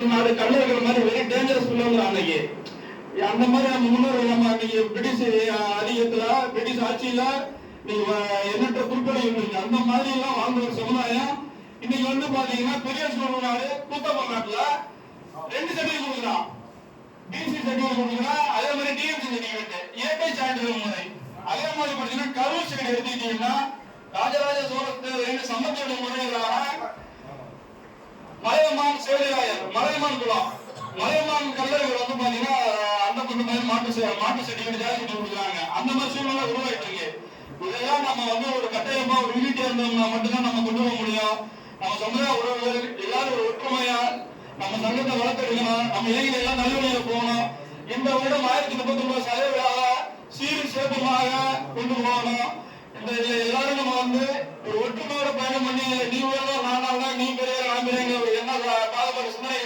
நாடு கல்லர்கள் மாதிரி very dangerous பிள்ளைங்க அன்னைக்கு அந்த மாதிரி நம்ம முன்னோர்கள் நம்ம அன்னைக்கு பிரிட்டிஷ் அதிகத்துல பிரிட்டிஷ் ஆட்சியில நீங்க எண்ணற்ற குறிப்பிடுங்க அந்த மாதிரி எல்லாம் வாழ்ந்த ஒரு சமுதாயம் இன்னைக்கு வந்து பாத்தீங்கன்னா பெரிய நாடு கூத்தப்ப நாட்டுல 2 சர்டிபிகேட் கொடுக்குறான். பிசி சர்டிபிகேட் கொடுக்குறான், அதே மாதிரி டிஎம்சி சர்டிபிகேட், ஏபி சான்றிதழ் முறை. அதே மாதிரி பாத்தீங்கன்னா கரூர் சைடு எடுத்துக்கிட்டீங்கன்னா ராஜராஜ சோழ சம்பந்தோட முறைகளாக மலையமான் சேவையாயர் மலையமான் குளம் மலையமான் கல்லறைகள் வந்து பாத்தீங்கன்னா அந்த பொண்ணு மாதிரி மாட்டு சர்டிபிகேட் ஜாஸ்தி கொடுக்குறாங்க. அந்த மாதிரி சூழ்நிலை உருவாயிட்டு இருக்கு. இதெல்லாம் நம்ம வந்து ஒரு கட்டாயமா ஒரு யூனிட்டியா இருந்தோம்னா மட்டும்தான் நம்ம கொண்டு போக முடியும். நம்ம சமுதாய உறவுகள் எல்லாரும் ஒரு ஒற்றுமையா நம்ம சங்கத்தை வளர்த்தெடுக்கணும். நம்ம இளைஞர்கள் எல்லாம் நல்ல போகணும். இந்த வருடம் 1039 சதய விழாவை சீரும் சிறப்புமாக கொண்டு போகணும். இந்த எல்லாரும் நம்ம வந்து ஒரு ஒற்றுமையோட பயணம் பண்ணி நீ நானா நீ பெரிய நான் பெரிய என்ன பாதப்பட்ட சிந்தனை